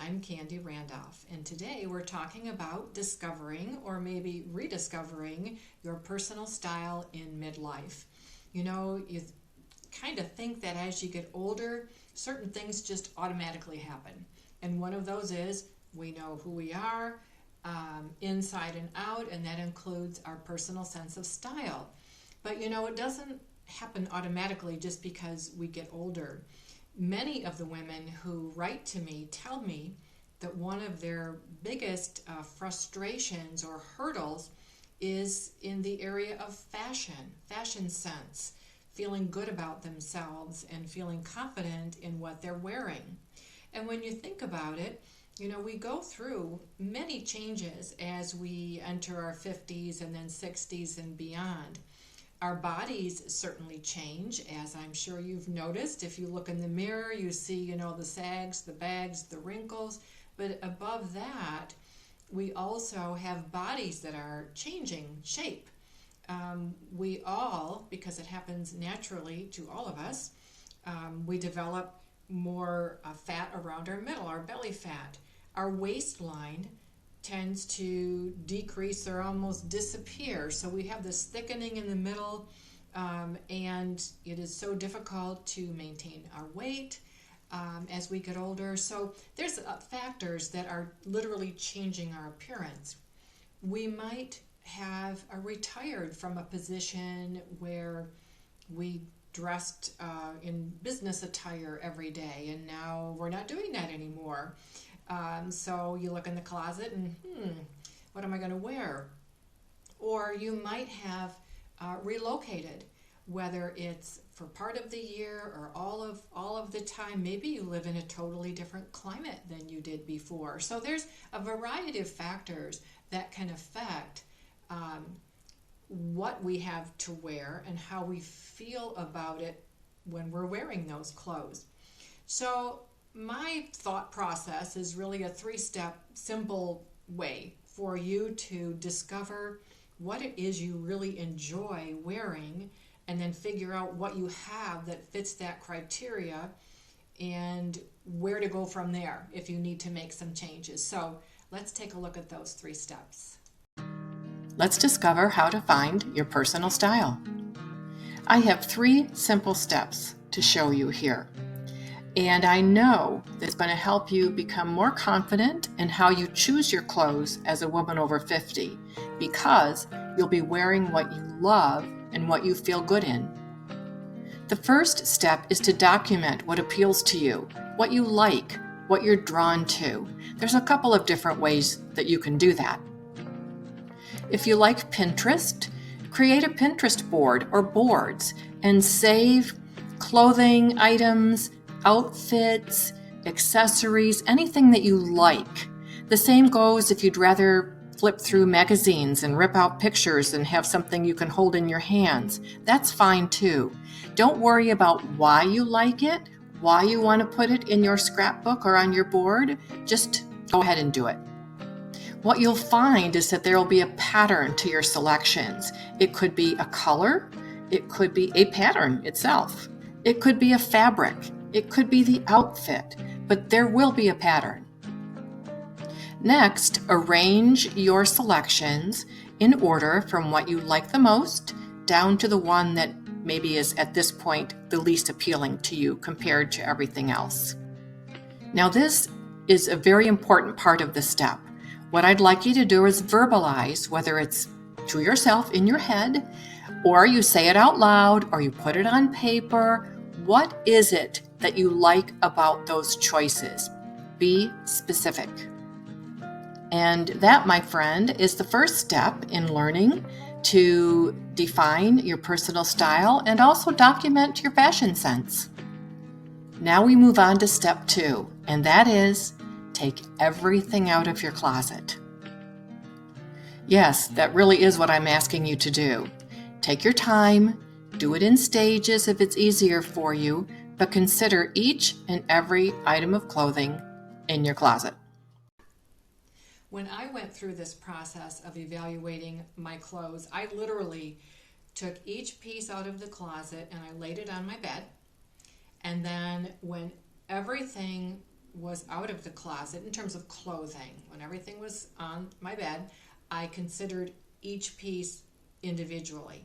I'm Candy Randolph, and today we're talking about discovering or maybe rediscovering your personal style in midlife. You kind of think that as you get older, certain things just automatically happen. And one of those is we know who we are inside and out, and that includes our personal sense of style. But it doesn't happen automatically just because we get older. Many of the women who write to me tell me that one of their biggest frustrations or hurdles is in the area of fashion sense, feeling good about themselves and feeling confident in what they're wearing. And when you think about it, we go through many changes as we enter our 50s and then 60s and beyond. Our bodies certainly change, as I'm sure you've noticed. If you look in the mirror, you see, the sags, the bags, the wrinkles. But above that, we also have bodies that are changing shape. We all, because it happens naturally to all of us, we develop more fat around our middle, our belly fat. Our waistline tends to decrease or almost disappear. So we have this thickening in the middle, and it is so difficult to maintain our weight as we get older. So there's factors that are literally changing our appearance. We might have retired from a position where we dressed in business attire every day, and now we're not doing that anymore. So you look in the closet and, what am I going to wear? Or you might have relocated, whether it's for part of the year or all of the time. Maybe you live in a totally different climate than you did before. So there's a variety of factors that can affect what we have to wear and how we feel about it when we're wearing those clothes. So my thought process is really a 3-step simple way for you to discover what it is you really enjoy wearing, and then figure out what you have that fits that criteria and where to go from there if you need to make some changes. So let's take a look at those 3 steps. Let's discover how to find your personal style. I have 3 simple steps to show you here. And I know that's going to help you become more confident in how you choose your clothes as a woman over 50, because you'll be wearing what you love and what you feel good in. The first step is to document what appeals to you, what you like, what you're drawn to. There's a couple of different ways that you can do that. If you like Pinterest, create a Pinterest board or boards and save clothing items, outfits, accessories, anything that you like. The same goes if you'd rather flip through magazines and rip out pictures and have something you can hold in your hands. That's fine too. Don't worry about why you like it, why you want to put it in your scrapbook or on your board. Just go ahead and do it. What you'll find is that there will be a pattern to your selections. It could be a color, it could be a pattern itself, it could be a fabric, it could be the outfit, but there will be a pattern. Next, arrange your selections in order from what you like the most down to the one that maybe is at this point the least appealing to you compared to everything else. Now, this is a very important part of the step. What I'd like you to do is verbalize, whether it's to yourself in your head, or you say it out loud, or you put it on paper. What is it that you like about those choices? Be specific. And that, my friend, is the first step in learning to define your personal style and also document your fashion sense. Now we move on to step 2, and that is take everything out of your closet. Yes, that really is what I'm asking you to do. Take your time, do it in stages if it's easier for you, but consider each and every item of clothing in your closet. When I went through this process of evaluating my clothes, I literally took each piece out of the closet and I laid it on my bed. And then when everything was out of the closet, in terms of clothing, when everything was on my bed, I considered each piece individually.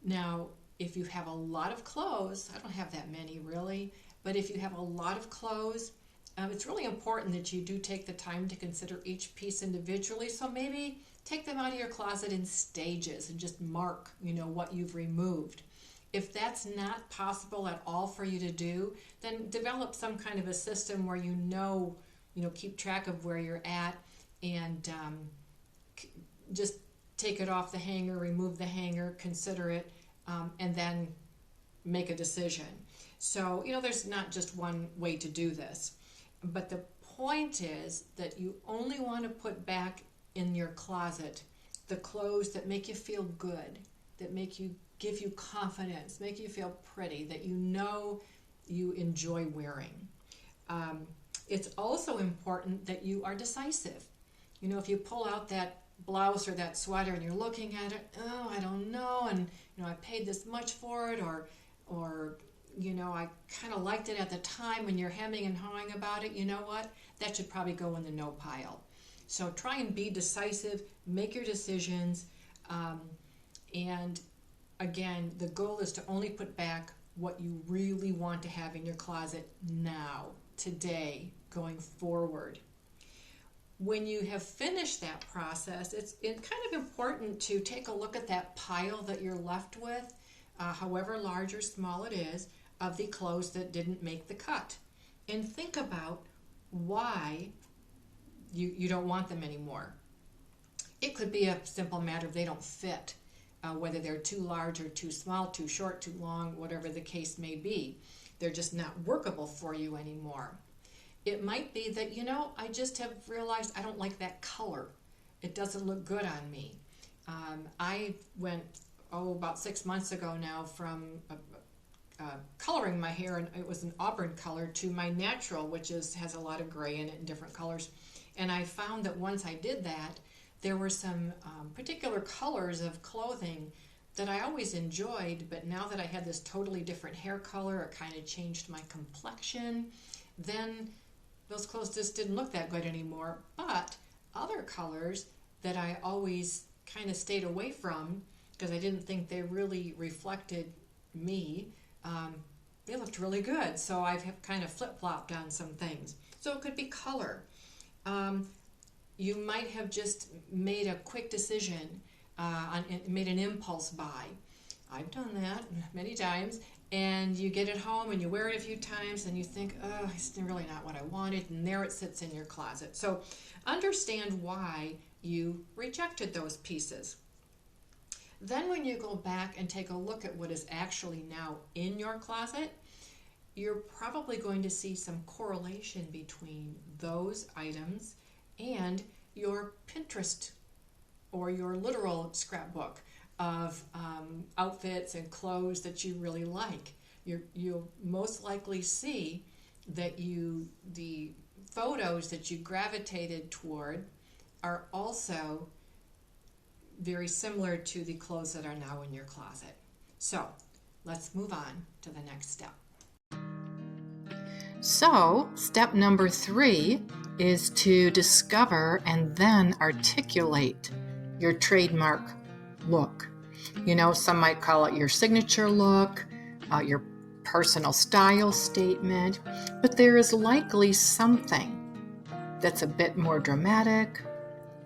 Now, if you have a lot of clothes, I don't have that many really, but if you have a lot of clothes, it's really important that you do take the time to consider each piece individually. So maybe take them out of your closet in stages and just mark, what you've removed. If that's not possible at all for you to do, then develop some kind of a system where keep track of where you're at, and just take it off the hanger, remove the hanger, consider it, and then make a decision. So, there's not just one way to do this. But the point is that you only want to put back in your closet the clothes that make you feel good, that give you confidence, make you feel pretty, that you enjoy wearing. It's also important that you are decisive. If you pull out that blouse or that sweater and you're looking at it, oh, I don't know, and I paid this much for it, or I kind of liked it at the time, when you're hemming and hawing about it, you know what? That should probably go in the no pile. So try and be decisive, make your decisions, and again, the goal is to only put back what you really want to have in your closet now, today, going forward. When you have finished that process, it's kind of important to take a look at that pile that you're left with, however large or small it is, of the clothes that didn't make the cut. And think about why you don't want them anymore. It could be a simple matter of they don't fit, whether they're too large or too small, too short, too long, whatever the case may be. They're just not workable for you anymore. It might be that, I just have realized I don't like that color. It doesn't look good on me. I went, about 6 months ago now, from coloring my hair, and it was an auburn color, to my natural, which has a lot of gray in it and different colors. And I found that once I did that, there were some particular colors of clothing that I always enjoyed, but now that I had this totally different hair color, it kind of changed my complexion. Then those clothes just didn't look that good anymore. But other colors that I always kind of stayed away from because I didn't think they really reflected me, they looked really good. So I've kind of flip-flopped on some things. So it could be color. You might have just made a quick decision, made an impulse buy. I've done that many times. And you get it home and you wear it a few times and you think, oh, it's really not what I wanted. And there it sits in your closet. So understand why you rejected those pieces. Then when you go back and take a look at what is actually now in your closet, you're probably going to see some correlation between those items and your Pinterest or your literal scrapbook of outfits and clothes that you really like. You'll most likely see that the photos that you gravitated toward are also very similar to the clothes that are now in your closet. So let's move on to the next step. So step number 3 is to discover and then articulate your trademark look. Some might call it your signature look, your personal style statement, but there is likely something that's a bit more dramatic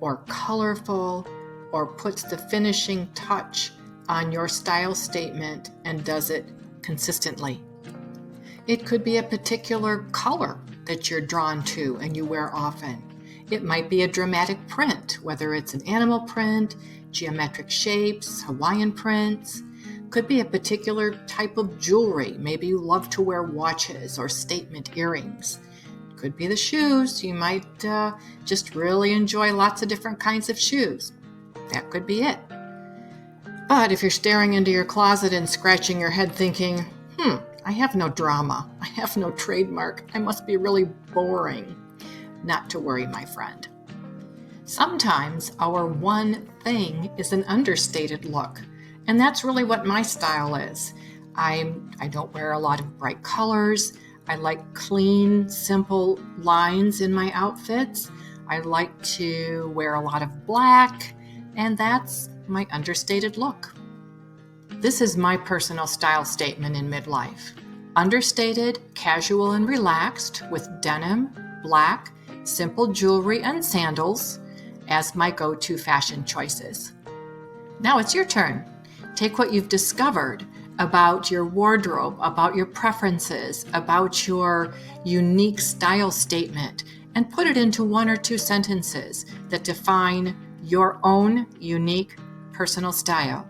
or colorful or puts the finishing touch on your style statement and does it consistently. It could be a particular color that you're drawn to and you wear often. It might be a dramatic print, whether it's an animal print, geometric shapes, Hawaiian prints. Could be a particular type of jewelry. Maybe you love to wear watches or statement earrings. Could be the shoes. You might just really enjoy lots of different kinds of shoes. That could be it. But if you're staring into your closet and scratching your head thinking, I have no drama, I have no trademark, I must be really boring. Not to worry, my friend. Sometimes our one thing is an understated look, and that's really what my style is. I don't wear a lot of bright colors. I like clean, simple lines in my outfits. I like to wear a lot of black, and that's my understated look. This is my personal style statement in midlife. Understated, casual, and relaxed with denim, black, simple jewelry, and sandals as my go-to fashion choices. Now it's your turn. Take what you've discovered about your wardrobe, about your preferences, about your unique style statement, and put it into 1 or 2 sentences that define your own unique personal style.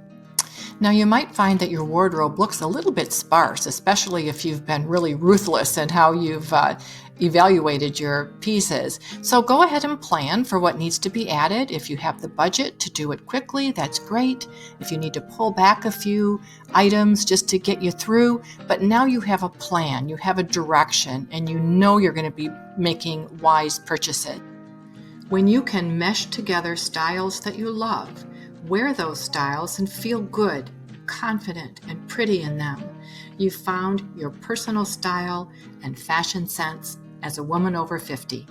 Now, you might find that your wardrobe looks a little bit sparse, especially if you've been really ruthless in how you've evaluated your pieces. So go ahead and plan for what needs to be added. If you have the budget to do it quickly, that's great. If you need to pull back a few items just to get you through, but now you have a plan, you have a direction, and you know you're going to be making wise purchases. When you can mesh together styles that you love, wear those styles and feel good, confident, and pretty in them, you've found your personal style and fashion sense as a woman over 50.